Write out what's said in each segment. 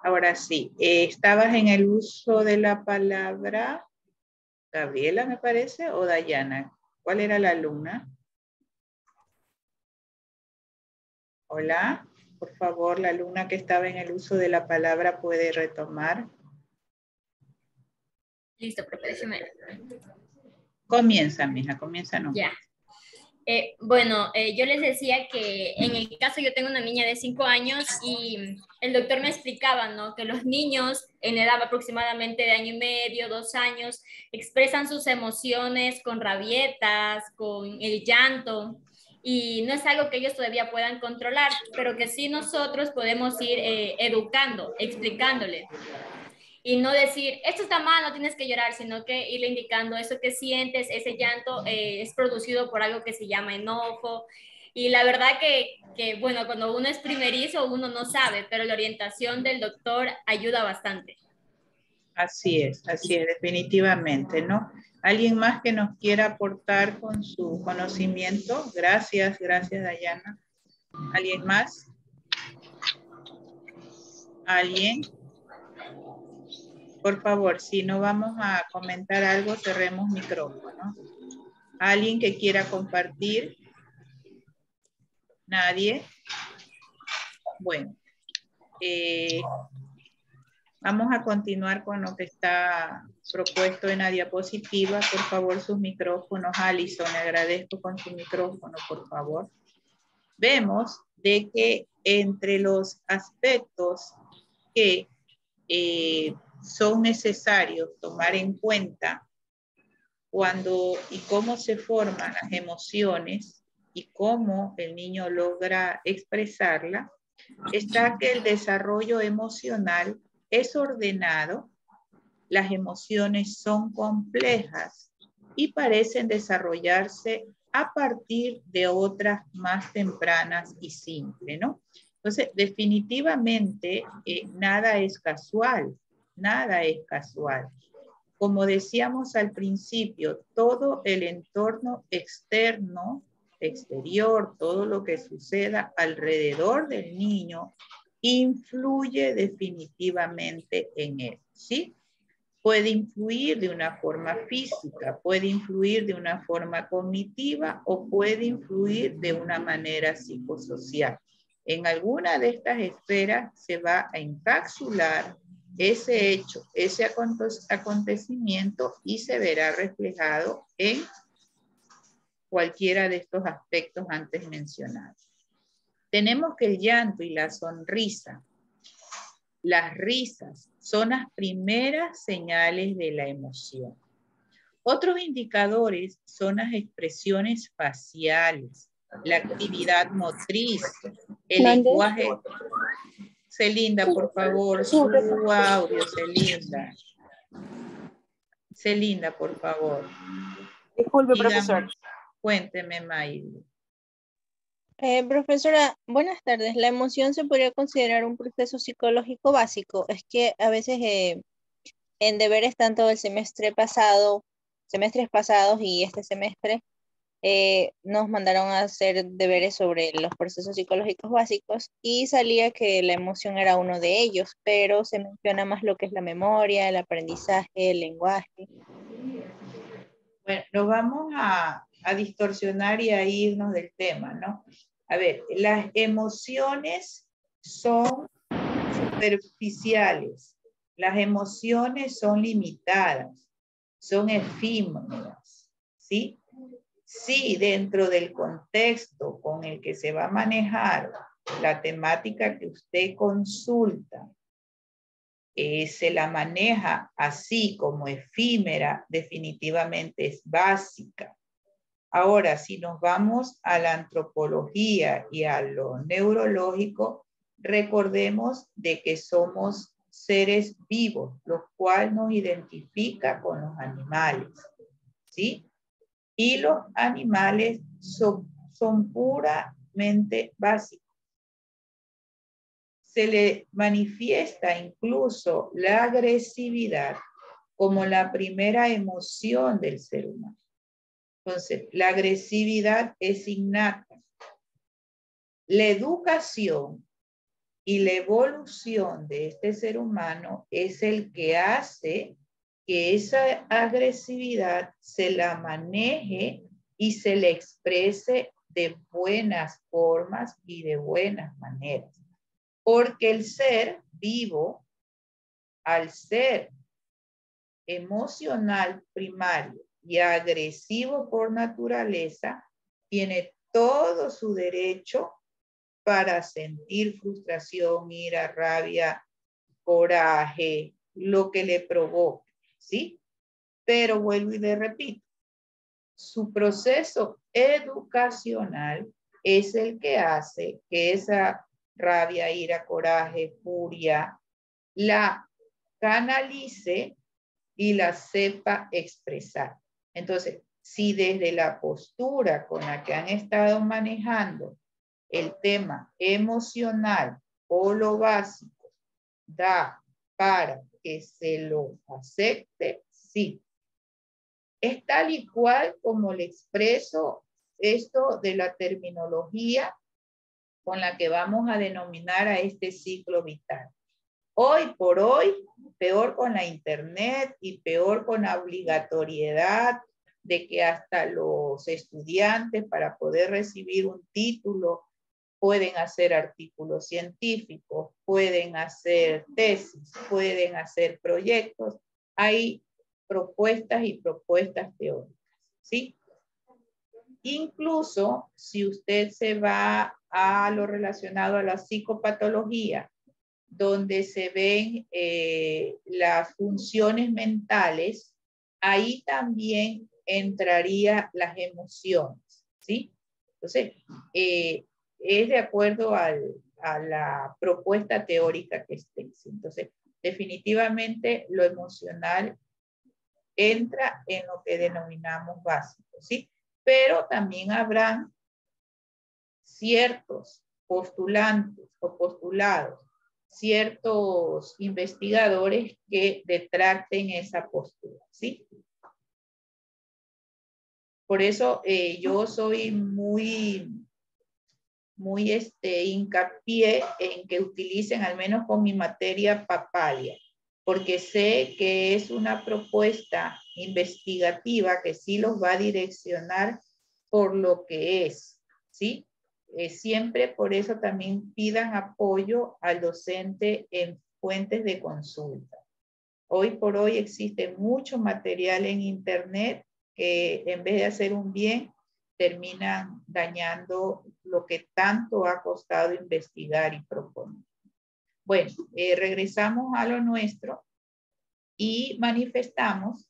Ahora sí, estabas en el uso de la palabra Gabriela, me parece, o Dayana. ¿Cuál era la alumna? Hola, por favor, la alumna que estaba en el uso de la palabra puede retomar. Listo, profe, déjeme. Comienza, mija, comienza no. Ya. Yo les decía que en el caso yo tengo una niña de 5 años y el doctor me explicaba, ¿no? Que los niños en edad aproximadamente de 1 año y medio, 2 años, expresan sus emociones con rabietas, con el llanto, y no es algo que ellos todavía puedan controlar, pero que sí nosotros podemos ir educando, explicándole. Y no decir, esto está mal, no tienes que llorar, sino que irle indicando eso que sientes, ese llanto es producido por algo que se llama enojo. Y la verdad bueno, cuando uno es primerizo, uno no sabe, pero la orientación del doctor ayuda bastante. Así es, definitivamente, ¿no? ¿Alguien más que nos quiera aportar con su conocimiento? Gracias, gracias, Dayana. ¿Alguien más? ¿Alguien? Por favor, si no vamos a comentar algo, cerremos micrófono. ¿Alguien que quiera compartir? ¿Nadie? Bueno, vamos a continuar con lo que está propuesto en la diapositiva. Por favor, sus micrófonos. Alison, le agradezco con su micrófono, por favor. Vemos de que entre los aspectos que son necesarios tomar en cuenta cuando y cómo se forman las emociones y cómo el niño logra expresarla, está que el desarrollo emocional es ordenado, las emociones son complejas y parecen desarrollarse a partir de otras más tempranas y simples, ¿no? Entonces, definitivamente, nada es casual, nada es casual. Como decíamos al principio, todo el entorno externo, exterior, todo lo que suceda alrededor del niño, influye definitivamente en él, ¿sí? Puede influir de una forma física, puede influir de una forma cognitiva o puede influir de una manera psicosocial. En alguna de estas esferas se va a encapsular ese hecho, ese acontecimiento y se verá reflejado en cualquiera de estos aspectos antes mencionados. Tenemos que el llanto y la sonrisa, las risas, son las primeras señales de la emoción. Otros indicadores son las expresiones faciales, la actividad motriz, el lenguaje. Celinda, por favor, su audio, Celinda. Celinda, por favor. Disculpe, profesor. Cuénteme, Mayli. Profesora, buenas tardes. ¿La emoción se podría considerar un proceso psicológico básico? Es que a veces en deberes tanto del semestres pasados y este semestre, nos mandaron a hacer deberes sobre los procesos psicológicos básicos y salía que la emoción era uno de ellos, pero se menciona más lo que es la memoria, el aprendizaje, el lenguaje. Bueno, nos vamos a distorsionar y a irnos del tema, ¿no? A ver, las emociones son superficiales, las emociones son limitadas, son efímeras, ¿sí? Sí, dentro del contexto con el que se va a manejar la temática que usted consulta, se la maneja así como efímera, definitivamente es básica. Ahora, si nos vamos a la antropología y a lo neurológico, recordemos de que somos seres vivos, lo cual nos identifica con los animales, ¿sí? Y los animales son puramente básicos. Se le manifiesta incluso la agresividad como la primera emoción del ser humano. Entonces, la agresividad es innata. La educación Y la evolución de este ser humano es el que hace que esa agresividad se la maneje y se le exprese de buenas formas y de buenas maneras. Porque el ser vivo, al ser emocional primario y agresivo por naturaleza, tiene todo su derecho para sentir frustración, ira, rabia, coraje, lo que le provoque, ¿sí? Pero vuelvo y le repito, su proceso educacional es el que hace que esa rabia, ira, coraje, furia, la canalice y la sepa expresar. Entonces, si desde la postura con la que han estado manejando el tema emocional o lo básico da para que se lo acepte, sí. Es tal y cual como le expreso esto de la terminología con la que vamos a denominar a este ciclo vital. Hoy por hoy, peor con la internet y peor con la obligatoriedad de que hasta los estudiantes para poder recibir un título pueden hacer artículos científicos, pueden hacer tesis, pueden hacer proyectos. Hay propuestas y propuestas teóricas, ¿sí? Incluso si usted se va a lo relacionado a la psicopatología, donde se ven las funciones mentales, ahí también entraría las emociones, ¿sí? Entonces, es de acuerdo a la propuesta teórica que esté. Entonces, definitivamente lo emocional entra en lo que denominamos básico, ¿sí? Pero también habrán ciertos postulantes o postulados, ciertos investigadores que detracten esa postura, ¿sí? Por eso yo soy muy hincapié en que utilicen, al menos con mi materia, Papalia, porque sé que es una propuesta investigativa que sí los va a direccionar por lo que es, ¿sí? Siempre por eso también pidan apoyo al docente en fuentes de consulta. Hoy por hoy existe mucho material en internet que en vez de hacer un bien, terminan dañando lo que tanto ha costado investigar y proponer. Bueno, regresamos a lo nuestro y manifestamos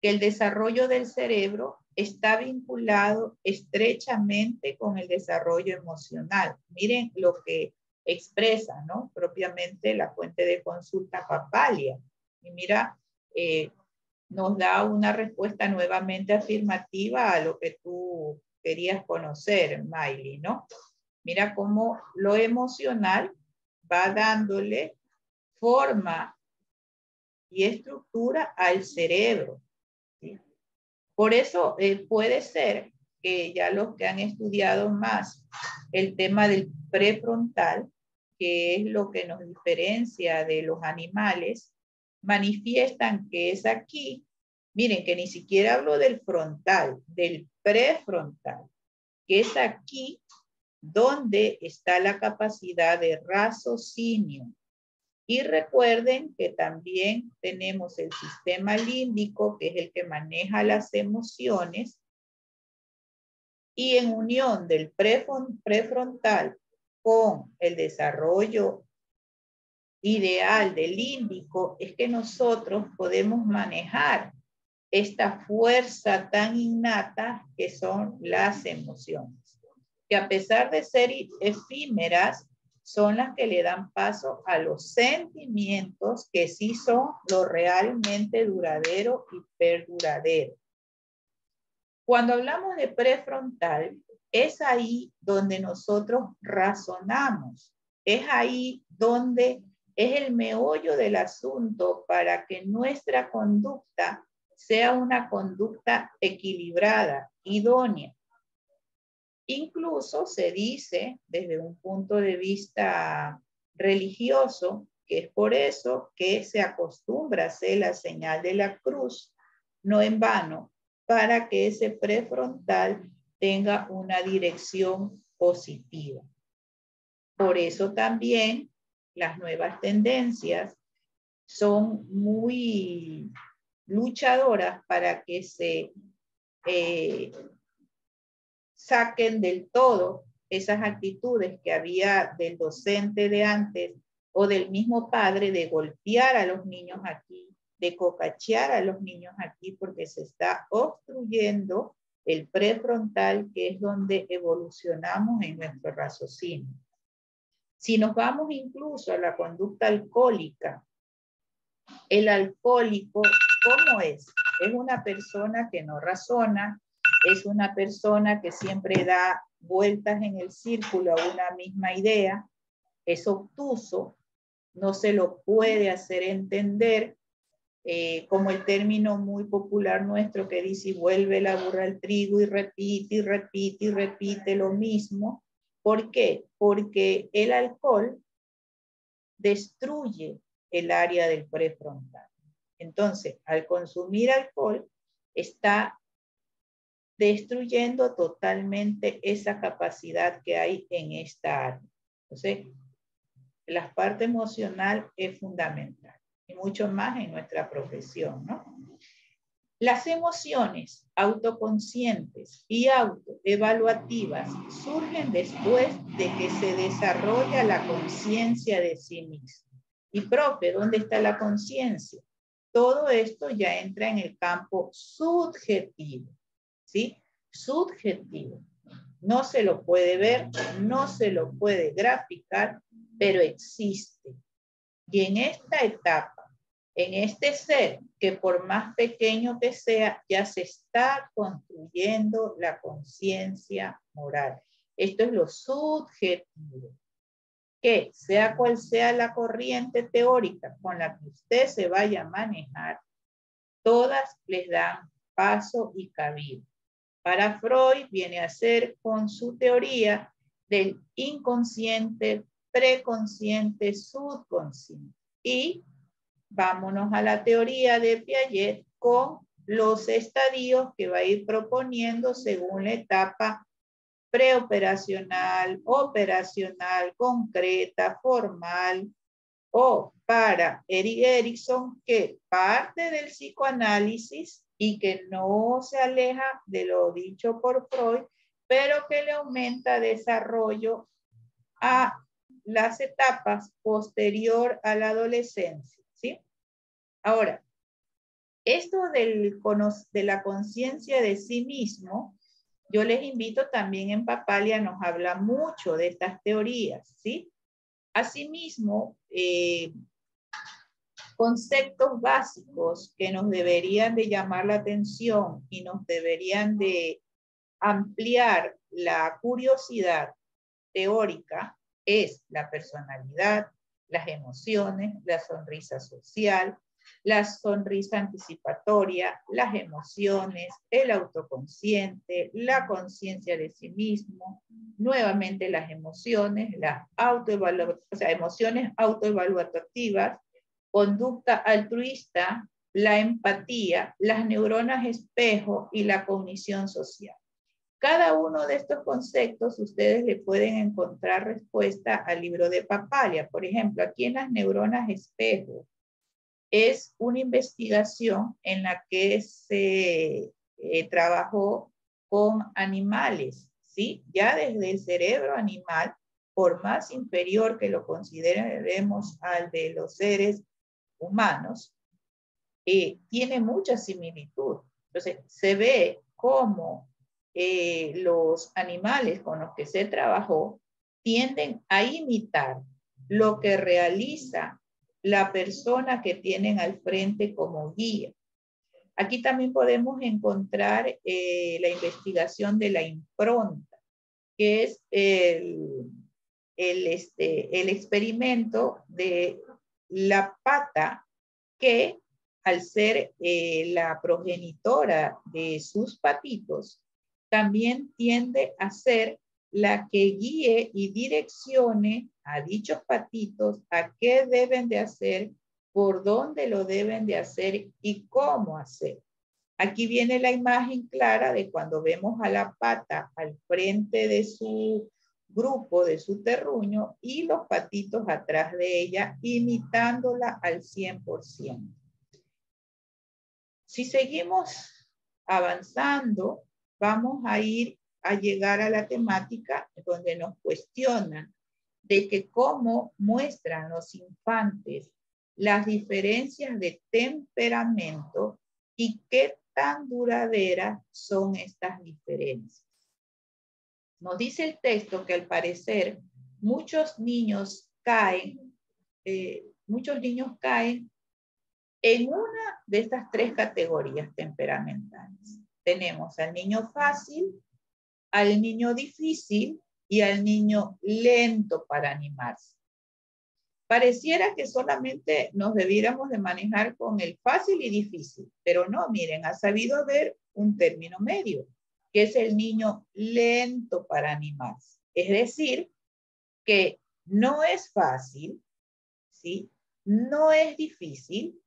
que el desarrollo del cerebro está vinculado estrechamente con el desarrollo emocional. Miren lo que expresa, ¿no? Propiamente la fuente de consulta Papalia. Y mira, nos da una respuesta nuevamente afirmativa a lo que tú querías conocer, Miley, ¿no? Mira cómo lo emocional va dándole forma y estructura al cerebro, ¿sí? Por eso puede ser que ya los que han estudiado más el tema del prefrontal, que es lo que nos diferencia de los animales, manifiestan que es aquí, miren que ni siquiera hablo del frontal, del prefrontal, que es aquí donde está la capacidad de raciocinio. Y recuerden que también tenemos el sistema límbico, que es el que maneja las emociones, y en unión del prefrontal con el desarrollo ideal del límbico, es que nosotros podemos manejar esta fuerza tan innata que son las emociones, que a pesar de ser efímeras, son las que le dan paso a los sentimientos que sí son lo realmente duradero y perduradero. Cuando hablamos de prefrontal, es ahí donde nosotros razonamos, es ahí donde es el meollo del asunto para que nuestra conducta sea una conducta equilibrada, idónea. Incluso se dice, desde un punto de vista religioso, que es por eso que se acostumbra a hacer la señal de la cruz, no en vano, para que ese prefrontal tenga una dirección positiva. Por eso también las nuevas tendencias son muy luchadoras para que se saquen del todo esas actitudes que había del docente de antes o del mismo padre de golpear a los niños aquí, de cocachear a los niños aquí, porque se está obstruyendo el prefrontal, que es donde evolucionamos en nuestro raciocinio. Si nos vamos incluso a la conducta alcohólica, el alcohólico, ¿cómo es? Es una persona que no razona, es una persona que siempre da vueltas en el círculo a una misma idea, es obtuso, no se lo puede hacer entender, como el término muy popular nuestro que dice, vuelve la burra al trigo y repite y repite y repite lo mismo. ¿Por qué? Porque el alcohol destruye el área del prefrontal. Entonces, al consumir alcohol, está destruyendo totalmente esa capacidad que hay en esta área. Entonces, la parte emocional es fundamental y mucho más en nuestra profesión, ¿no? Las emociones autoconscientes y autoevaluativas surgen después de que se desarrolla la conciencia de sí mismo. Y profe, ¿dónde está la conciencia? Todo esto ya entra en el campo subjetivo, ¿sí? Subjetivo. No se lo puede ver, no se lo puede graficar, pero existe. Y en esta etapa, en este ser, que por más pequeño que sea, ya se está construyendo la conciencia moral. Esto es lo subjetivo. Que sea cual sea la corriente teórica con la que usted se vaya a manejar, todas les dan paso y cabida. Para Freud viene a ser con su teoría del inconsciente, preconsciente, subconsciente. Y vámonos a la teoría de Piaget con los estadios que va a ir proponiendo según la etapa preoperacional, operacional, concreta, formal, o para Erik Erikson, que parte del psicoanálisis y que no se aleja de lo dicho por Freud, pero que le aumenta desarrollo a las etapas posterior a la adolescencia, ¿sí? Ahora, esto de la conciencia de sí mismo, yo les invito también en Papalia, nos habla mucho de estas teorías, ¿sí? Asimismo, conceptos básicos que nos deberían de llamar la atención y nos deberían de ampliar la curiosidad teórica es la personalidad, las emociones, la sonrisa social, la sonrisa anticipatoria, las emociones, el autoconsciente, la conciencia de sí mismo, nuevamente las emociones, emociones autoevaluativas, conducta altruista, la empatía, las neuronas espejo y la cognición social. Cada uno de estos conceptos ustedes le pueden encontrar respuesta al libro de Papalia. Por ejemplo, aquí en las neuronas espejo es una investigación en la que se trabajó con animales, ¿sí? Ya desde el cerebro animal, por más inferior que lo consideremos al de los seres humanos, tiene mucha similitud. Entonces, se ve cómo los animales con los que se trabajó tienden a imitar lo que realiza la persona que tienen al frente como guía. Aquí también podemos encontrar la investigación de la impronta, que es el experimento de la pata que al ser la progenitora de sus patitos, también tiende a ser la que guíe y direccione a dichos patitos a qué deben de hacer, por dónde lo deben de hacer y cómo hacer. Aquí viene la imagen clara de cuando vemos a la pata al frente de su grupo, de su terruño, y los patitos atrás de ella, imitándola al 100%. Si seguimos avanzando, vamos a llegar a la temática donde nos cuestionan de que cómo muestran los infantes las diferencias de temperamento y qué tan duraderas son estas diferencias. Nos dice el texto que al parecer muchos niños caen en una de estas tres categorías temperamentales. Tenemos al niño fácil, al niño difícil y al niño lento para animarse. Pareciera que solamente nos debiéramos de manejar con el fácil y difícil, pero no, miren, ha sabido haber un término medio, que es el niño lento para animarse. Es decir, que no es fácil, ¿sí? No es difícil,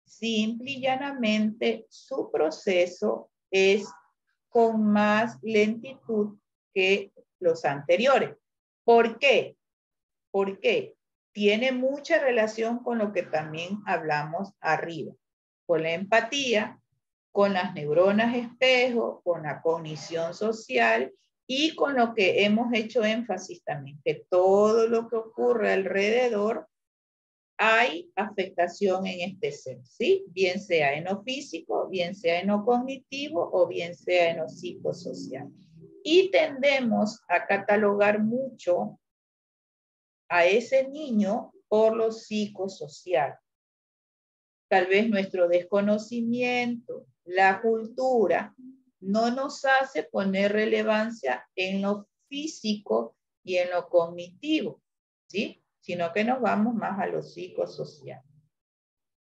simple y llanamente su proceso es con más lentitud que los anteriores. ¿Por qué? Porque tiene mucha relación con lo que también hablamos arriba, con la empatía, con las neuronas espejo, con la cognición social y con lo que hemos hecho énfasis también, que todo lo que ocurre alrededor hay afectación en este ser, ¿sí? Bien sea en lo físico, bien sea en lo cognitivo o bien sea en lo psicosocial. Y tendemos a catalogar mucho a ese niño por lo psicosocial. Tal vez nuestro desconocimiento, la cultura, no nos hace poner relevancia en lo físico y en lo cognitivo, ¿sí? Sino que nos vamos más a lo psicosocial.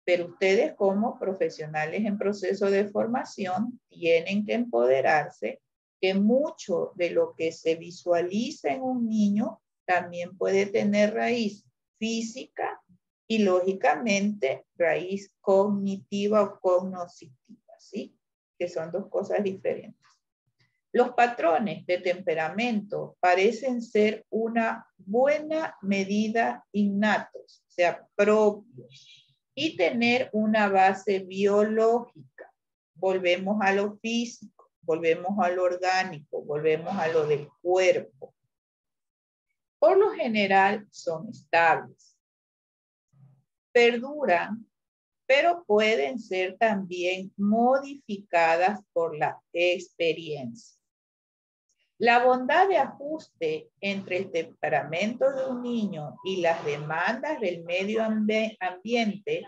Pero ustedes como profesionales en proceso de formación tienen que empoderarse que mucho de lo que se visualiza en un niño también puede tener raíz física y lógicamente raíz cognitiva o cognoscitiva, ¿sí? Que son dos cosas diferentes. Los patrones de temperamento parecen ser una buena medida innatos, o sea, propios, y tener una base biológica. Volvemos a lo físico, volvemos a lo orgánico, volvemos a lo del cuerpo. Por lo general son estables, perduran, pero pueden ser también modificadas por la experiencia. La bondad de ajuste entre el temperamento de un niño y las demandas del medio ambiente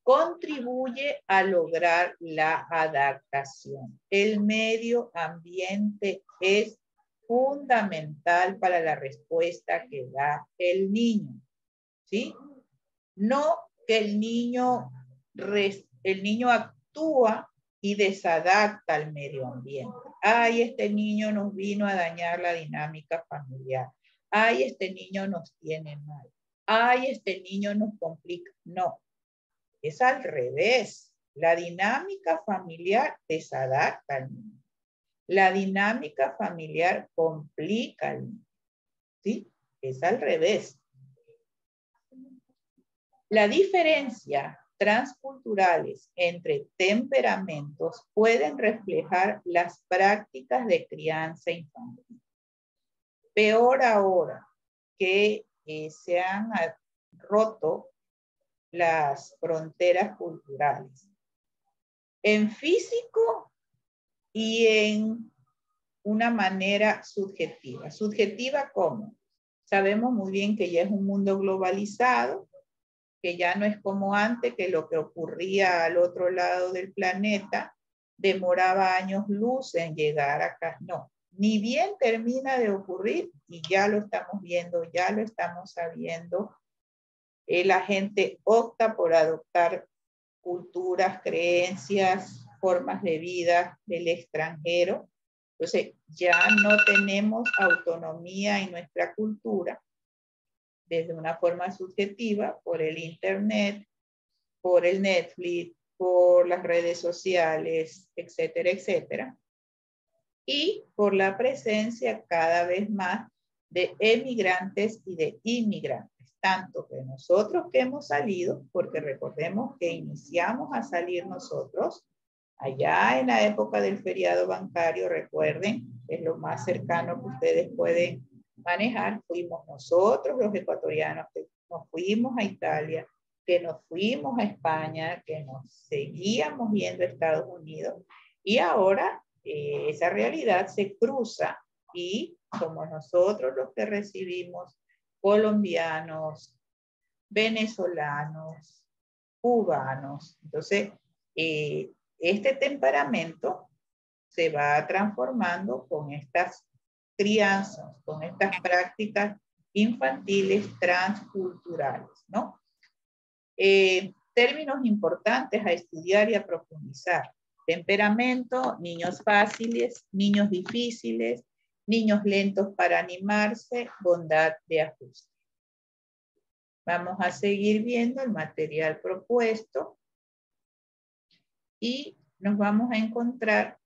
contribuye a lograr la adaptación. El medio ambiente es fundamental para la respuesta que da el niño, ¿sí? No que el niño actúa y desadapta al medio ambiente. Ay, este niño nos vino a dañar la dinámica familiar. Ay, este niño nos tiene mal. Ay, este niño nos complica. No, es al revés. La dinámica familiar desadapta al niño. La dinámica familiar complica al niño. ¿Sí? Es al revés. La diferencia transculturales entre temperamentos pueden reflejar las prácticas de crianza infantil. Peor ahora que se han roto las fronteras culturales en físico y en una manera subjetiva. ¿Subjetiva cómo? Sabemos muy bien que ya es un mundo globalizado, que ya no es como antes, que lo que ocurría al otro lado del planeta demoraba años luz en llegar acá. No, ni bien termina de ocurrir y ya lo estamos viendo, ya lo estamos sabiendo. La gente opta por adoptar culturas, creencias, formas de vida del extranjero Entonces, ya no tenemos autonomía en nuestra cultura desde una forma subjetiva por el Internet, por el Netflix, por las redes sociales, etcétera, etcétera. Y por la presencia cada vez más de emigrantes y de inmigrantes, tanto que nosotros que hemos salido, porque recordemos que iniciamos a salir nosotros, allá en la época del feriado bancario, recuerden, es lo más cercano que ustedes pueden manejar, fuimos nosotros los ecuatorianos que nos fuimos a Italia, que nos fuimos a España, que nos seguíamos yendo a Estados Unidos, y ahora esa realidad se cruza y somos nosotros los que recibimos colombianos, venezolanos, cubanos. Entonces, este temperamento se va transformando con estas crianzas, con estas prácticas infantiles transculturales, ¿no? Términos importantes a estudiar y a profundizar. Temperamento, niños fáciles, niños difíciles, niños lentos para animarse, bondad de ajuste. Vamos a seguir viendo el material propuesto y nos vamos a encontrar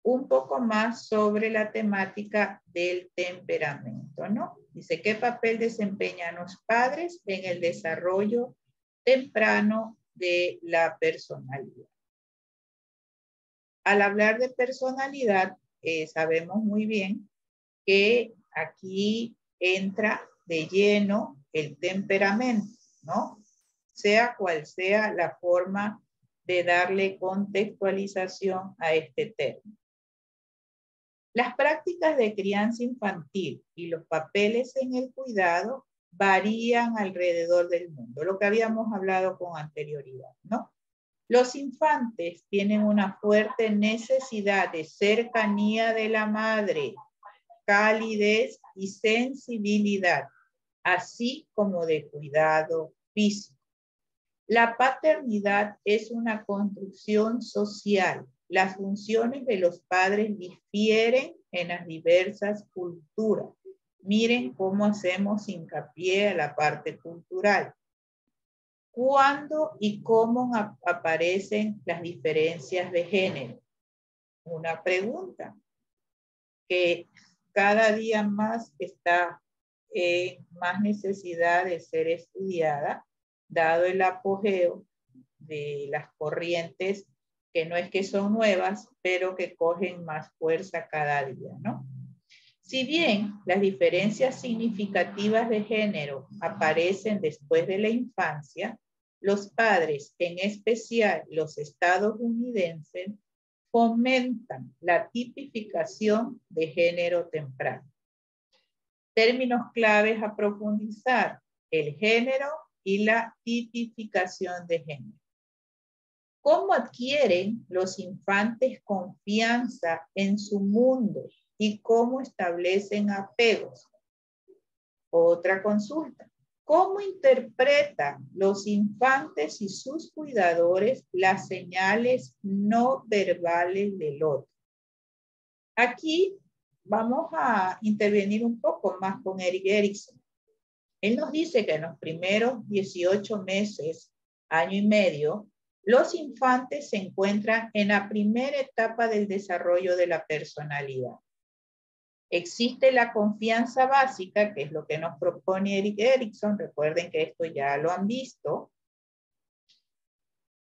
un poco más sobre la temática del temperamento, ¿no? Dice, ¿qué papel desempeñan los padres en el desarrollo temprano de la personalidad? Al hablar de personalidad, sabemos muy bien que aquí entra de lleno el temperamento, ¿no? Sea cual sea la forma de darle contextualización a este término. Las prácticas de crianza infantil y los papeles en el cuidado varían alrededor del mundo, lo que habíamos hablado con anterioridad, ¿no? Los infantes tienen una fuerte necesidad de cercanía de la madre, calidez y sensibilidad, así como de cuidado físico. La paternidad es una construcción social. Las funciones de los padres difieren en las diversas culturas. Miren cómo hacemos hincapié a la parte cultural. ¿Cuándo y cómo aparecen las diferencias de género? Una pregunta que cada día más está en más necesidad de ser estudiada, dado el apogeo de las corrientes que no es que son nuevas, pero que cogen más fuerza cada día, ¿no? Si bien las diferencias significativas de género aparecen después de la infancia, los padres, en especial los estadounidenses, fomentan la tipificación de género temprano. Términos claves a profundizar: el género y la tipificación de género. ¿Cómo adquieren los infantes confianza en su mundo y cómo establecen apegos? Otra consulta. ¿Cómo interpretan los infantes y sus cuidadores las señales no verbales del otro? Aquí vamos a intervenir un poco más con Erik Erikson. Él nos dice que en los primeros 18 meses, año y medio, los infantes se encuentran en la primera etapa del desarrollo de la personalidad. Existe la confianza básica, que es lo que nos propone Erik Erikson, recuerden que esto ya lo han visto,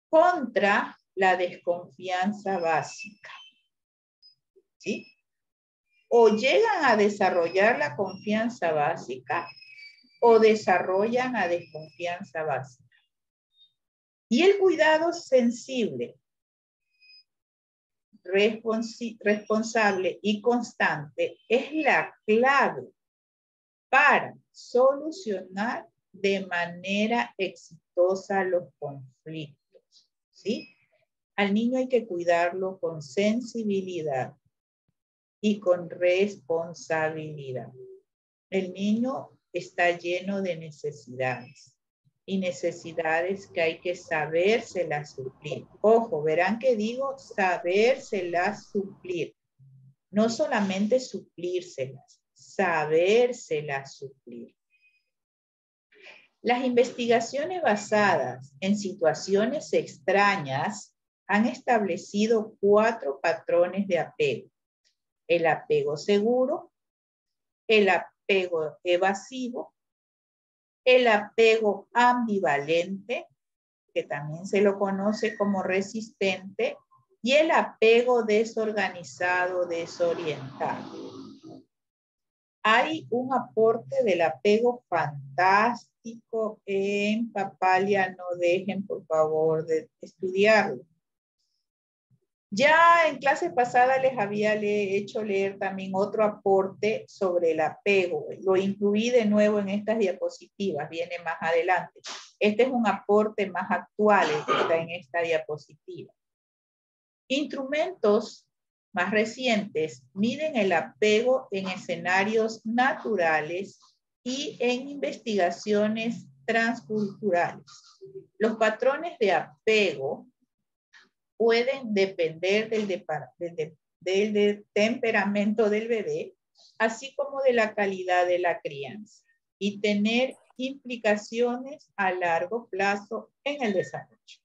contra la desconfianza básica. ¿Sí? O llegan a desarrollar la confianza básica o desarrollan la desconfianza básica. Y el cuidado sensible, responsable y constante es la clave para solucionar de manera exitosa los conflictos, ¿sí? Al niño hay que cuidarlo con sensibilidad y con responsabilidad. El niño está lleno de necesidades y necesidades que hay que sabérselas suplir. Ojo, verán que digo sabérselas suplir. No solamente suplírselas, sabérselas suplir. Las investigaciones basadas en situaciones extrañas han establecido 4 patrones de apego. El apego seguro, el apego evasivo, el apego ambivalente, que también se lo conoce como resistente, y el apego desorganizado, desorientado. Hay un aporte del apego fantástico en Papalia, no dejen por favor de estudiarlo. Ya en clase pasada les había hecho leer también otro aporte sobre el apego. Lo incluí de nuevo en estas diapositivas, viene más adelante. Este es un aporte más actual que está en esta diapositiva. Instrumentos más recientes miden el apego en escenarios naturales y en investigaciones transculturales. Los patrones de apego pueden depender del temperamento del bebé, así como de la calidad de la crianza, y tener implicaciones a largo plazo en el desarrollo.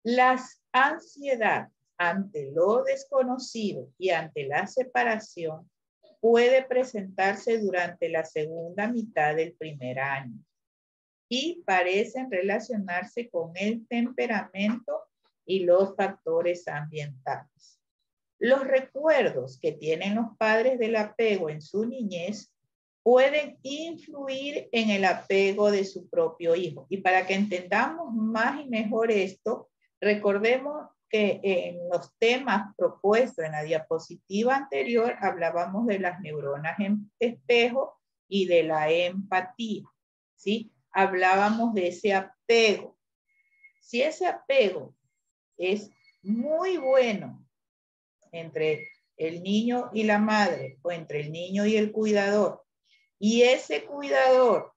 Las ansiedades ante lo desconocido y ante la separación puede presentarse durante la segunda mitad del primer año y parecen relacionarse con el temperamento y los factores ambientales. Los recuerdos que tienen los padres del apego en su niñez pueden influir en el apego de su propio hijo. Y para que entendamos más y mejor esto, recordemos que en los temas propuestos en la diapositiva anterior hablábamos de las neuronas en espejo y de la empatía, ¿sí? Hablábamos de ese apego. Si ese apego es muy bueno entre el niño y la madre o entre el niño y el cuidador, y ese cuidador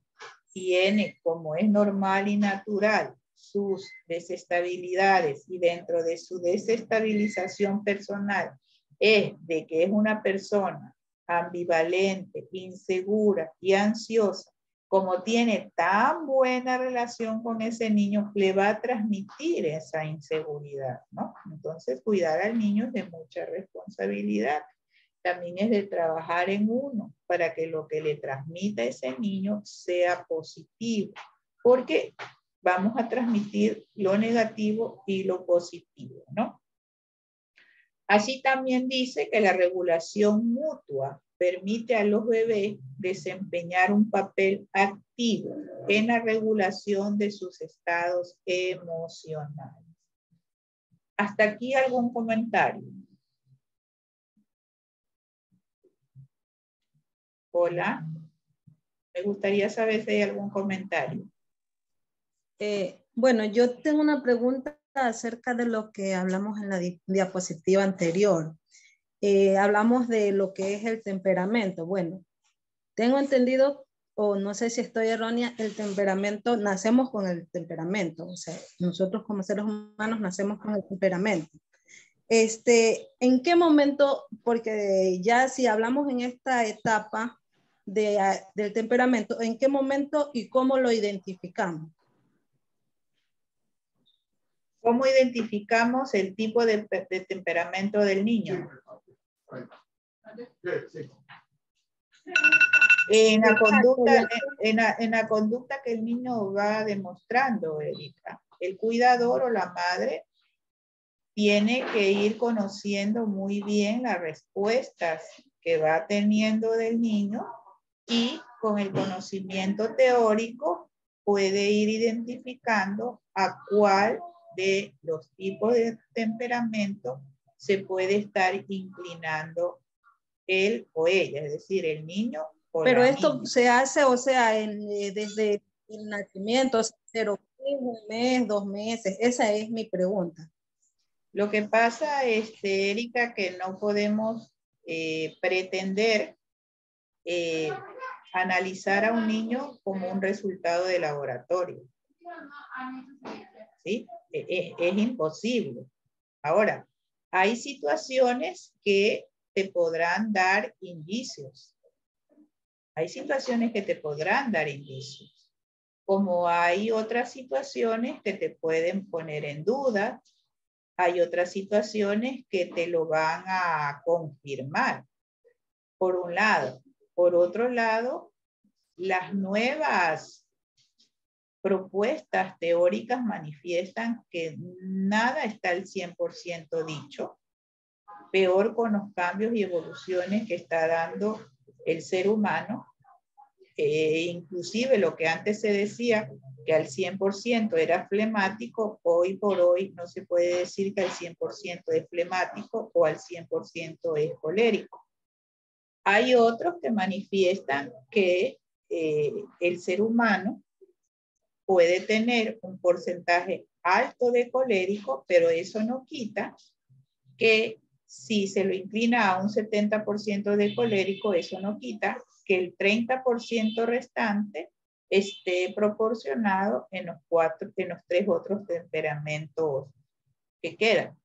tiene, como es normal y natural, sus desestabilidades, y dentro de su desestabilización personal es de que es una persona ambivalente, insegura y ansiosa, como tiene tan buena relación con ese niño, le va a transmitir esa inseguridad, ¿no? Entonces, cuidar al niño es de mucha responsabilidad. También es de trabajar en uno para que lo que le transmita a ese niño sea positivo, porque vamos a transmitir lo negativo y lo positivo, ¿no? Así también dice que la regulación mutua permite a los bebés desempeñar un papel activo en la regulación de sus estados emocionales. ¿Hasta aquí algún comentario? Hola. Me gustaría saber si hay algún comentario. Bueno, yo tengo una pregunta acerca de lo que hablamos en la diapositiva anterior. Hablamos de lo que es el temperamento. Bueno, tengo entendido, o no sé si estoy errónea, el temperamento, nacemos con el temperamento. O sea, nosotros como seres humanos nacemos con el temperamento. ¿En qué momento? Porque ya si hablamos en esta etapa del temperamento, ¿en qué momento y cómo lo identificamos? ¿Cómo identificamos el tipo de temperamento del niño? En la conducta que el niño va demostrando, Erika. El cuidador o la madre tiene que ir conociendo muy bien las respuestas que va teniendo del niño, y con el conocimiento teórico puede ir identificando a cuál de los tipos de temperamento se puede estar inclinando él o ella, es decir, el niño o Pero la esto niña. se hace, o sea, desde el nacimiento, 0, un mes, 2 meses. Esa es mi pregunta. Lo que pasa, Erika, que no podemos pretender analizar a un niño como un resultado de laboratorio. ¿Sí? Es imposible. Ahora, hay situaciones que te podrán dar indicios. Hay situaciones que te podrán dar indicios, como hay otras situaciones que te pueden poner en duda, hay otras situaciones que te lo van a confirmar, por un lado. Por otro lado, las nuevas propuestas teóricas manifiestan que nada está al 100% dicho, peor con los cambios y evoluciones que está dando el ser humano. Inclusive lo que antes se decía que al 100% era flemático, hoy por hoy no se puede decir que al 100% es flemático o al 100% es colérico. Hay otros que manifiestan que el ser humano puede tener un porcentaje alto de colérico, pero eso no quita que si se lo inclina a un 70% de colérico, eso no quita que el 30% restante esté proporcionado en los 3 otros temperamentos que quedan.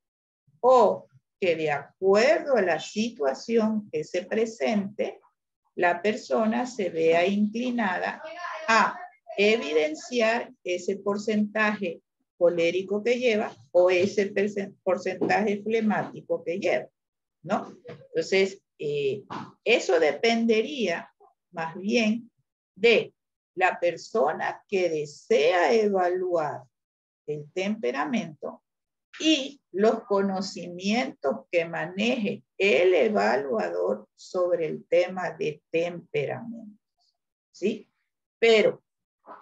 O que de acuerdo a la situación que se presente, la persona se vea inclinada a evidenciar ese porcentaje colérico que lleva o ese porcentaje flemático que lleva, ¿no? Entonces, eso dependería más bien de la persona que desea evaluar el temperamento y los conocimientos que maneje el evaluador sobre el tema de temperamento, ¿sí? Pero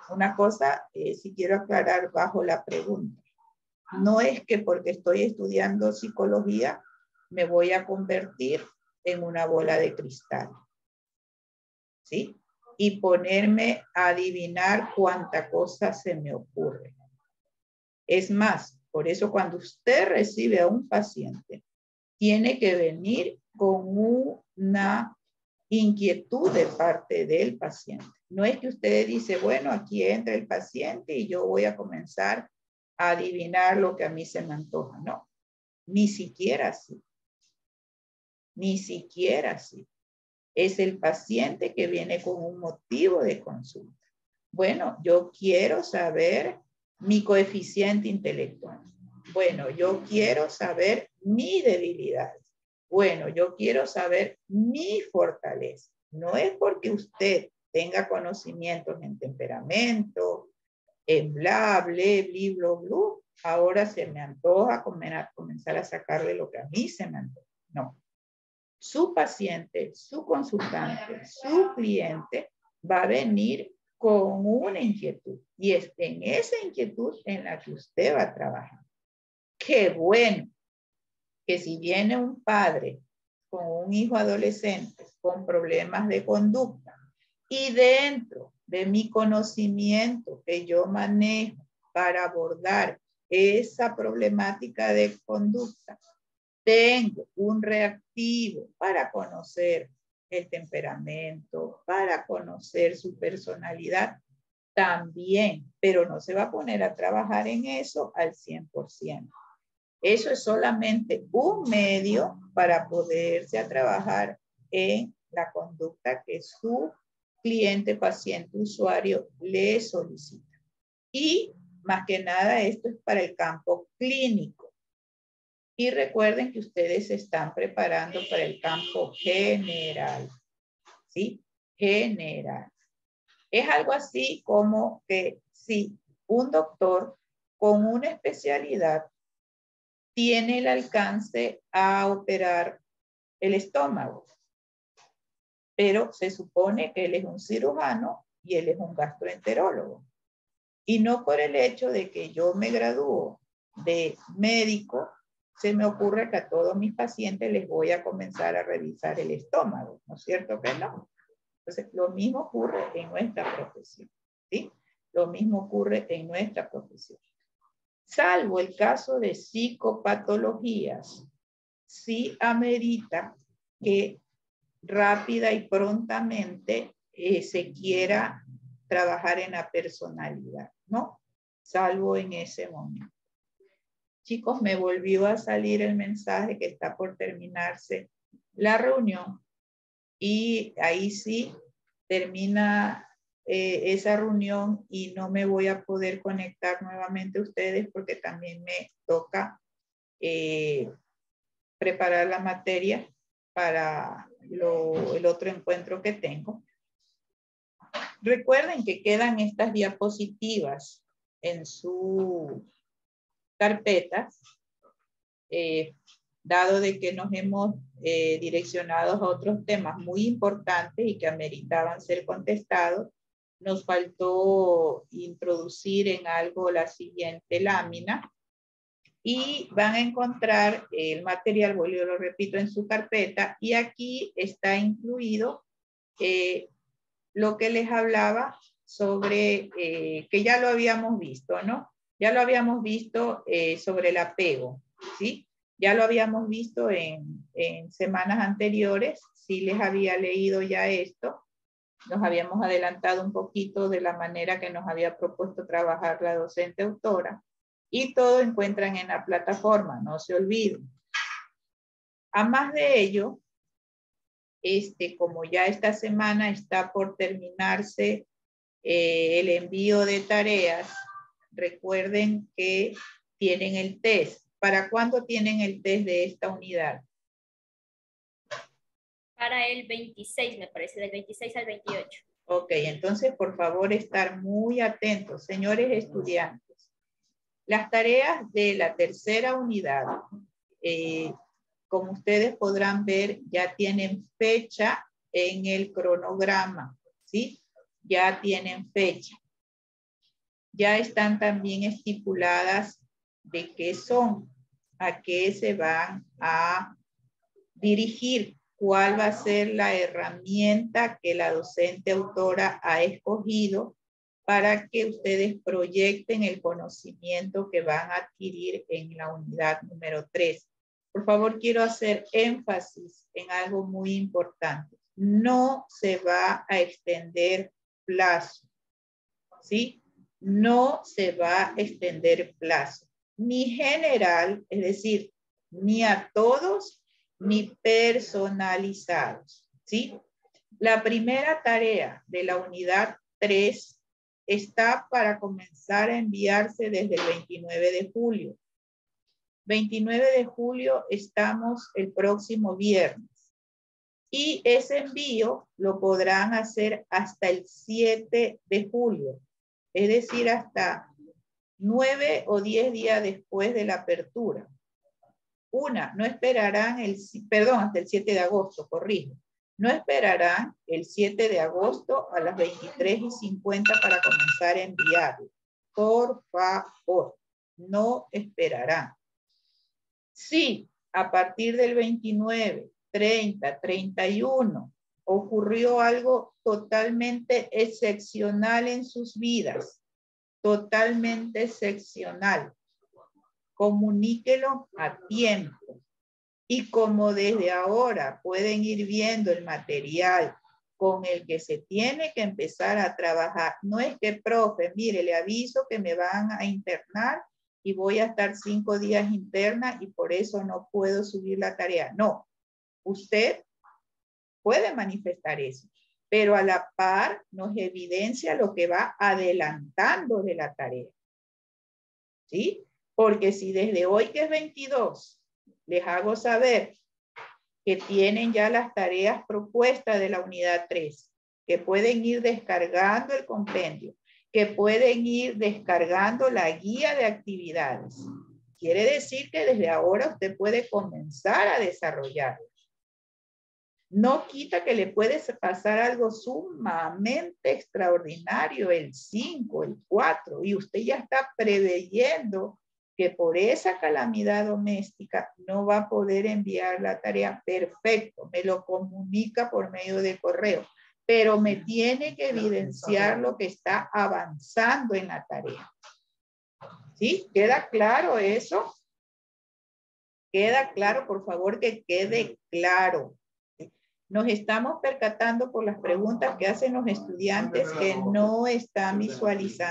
una cosa, si quiero aclarar bajo la pregunta, no es que porque estoy estudiando psicología me voy a convertir en una bola de cristal, ¿sí? Y ponerme a adivinar cuánta cosa se me ocurre. Es más, por eso cuando usted recibe a un paciente, tiene que venir con una inquietud de parte del paciente. No es que usted dice, bueno, aquí entra el paciente y yo voy a comenzar a adivinar lo que a mí se me antoja. No, ni siquiera así. Ni siquiera así. Es el paciente que viene con un motivo de consulta. Bueno, yo quiero saber mi coeficiente intelectual. Bueno, yo quiero saber mi debilidad. Bueno, yo quiero saber mi fortaleza. No es porque usted tenga conocimientos en temperamento, en bla, ble, bli, blo, blu, ahora se me antoja comenzar a sacarle lo que a mí se me antoja. No. Su paciente, su consultante, su cliente va a venir con una inquietud y es en esa inquietud en la que usted va a trabajar. Qué bueno que si viene un padre con un hijo adolescente con problemas de conducta y dentro de mi conocimiento que yo manejo para abordar esa problemática de conducta, tengo un reactivo para conocer el temperamento, para conocer su personalidad también, pero no se va a poner a trabajar en eso al 100%. Eso es solamente un medio para poderse a trabajar en la conducta que su cliente, paciente, usuario le solicita. Y más que nada esto es para el campo clínico. Y recuerden que ustedes se están preparando para el campo general, ¿sí? General. Es algo así como que si un doctor con una especialidad tiene el alcance a operar el estómago, pero se supone que él es un cirujano y él es un gastroenterólogo. Y no por el hecho de que yo me gradúo de médico, se me ocurre que a todos mis pacientes les voy a comenzar a revisar el estómago, ¿no es cierto que no? Entonces, lo mismo ocurre en nuestra profesión, ¿sí? Lo mismo ocurre en nuestra profesión. Salvo el caso de psicopatologías, sí amerita que rápida y prontamente se quiera trabajar en la personalidad, ¿no? Salvo en ese momento. Chicos, me volvió a salir el mensaje que está por terminarse la reunión y ahí sí termina esa reunión y no me voy a poder conectar nuevamente a ustedes porque también me toca preparar la materia para el otro encuentro que tengo. Recuerden que quedan estas diapositivas en su carpeta, dado de que nos hemos direccionado a otros temas muy importantes y que ameritaban ser contestados, nos faltó introducir en algo la siguiente lámina y van a encontrar el material, yo lo repito, en su carpeta y aquí está incluido lo que les hablaba sobre, que ya lo habíamos visto, ¿no? Ya lo habíamos visto sobre el apego, ¿sí? Ya lo habíamos visto en semanas anteriores, sí les había leído ya esto, nos habíamos adelantado un poquito de la manera que nos había propuesto trabajar la docente autora y todo encuentran en la plataforma, no se olviden. A más de ello, como ya esta semana está por terminarse el envío de tareas, recuerden que tienen el test. ¿Para cuándo tienen el test de esta unidad? Para el 26, me parece, del 26 al 28. Ok, entonces por favor estar muy atentos, señores estudiantes. Las tareas de la tercera unidad, como ustedes podrán ver, ya tienen fecha en el cronograma, ¿sí? Ya tienen fecha. Ya están también estipuladas de qué son, a qué se van a dirigir, cuál va a ser la herramienta que la docente autora ha escogido para que ustedes proyecten el conocimiento que van a adquirir en la unidad número 3. Por favor, quiero hacer énfasis en algo muy importante. No se va a extender plazo, ¿sí? No se va a extender plazo. Ni general, es decir, ni a todos, ni personalizados, ¿sí? La primera tarea de la unidad 3 está para comenzar a enviarse desde el 29 de julio. 29 de julio estamos el próximo viernes. Y ese envío lo podrán hacer hasta el 7 de julio. Es decir, hasta 9 o 10 días después de la apertura. No esperarán hasta el 7 de agosto, corrijo. No esperarán el 7 de agosto a las 23:50 para comenzar a enviarlo. Por favor, no esperarán. Si a partir del 29, 30, 31 ocurrió algo totalmente excepcional en sus vidas, totalmente excepcional, comuníquelo a tiempo. Y como desde ahora pueden ir viendo el material con el que se tiene que empezar a trabajar, no es que, profe, mire, le aviso que me van a internar y voy a estar 5 días interna y por eso no puedo subir la tarea. No, usted puede manifestar eso, pero a la par nos evidencia lo que va adelantando de la tarea. ¿Sí? Porque si desde hoy que es 22, les hago saber que tienen ya las tareas propuestas de la unidad 3, que pueden ir descargando el compendio, que pueden ir descargando la guía de actividades. Quiere decir que desde ahora usted puede comenzar a desarrollarlo. No quita que le puede pasar algo sumamente extraordinario el 5, el 4, y usted ya está preveyendo que por esa calamidad doméstica no va a poder enviar la tarea. Perfecto, me lo comunica por medio de correo, pero me tiene que evidenciar lo que está avanzando en la tarea. ¿Sí? ¿Queda claro eso? ¿Queda claro? Por favor, que quede claro. Nos estamos percatando por las preguntas que hacen los estudiantes que no están visualizando.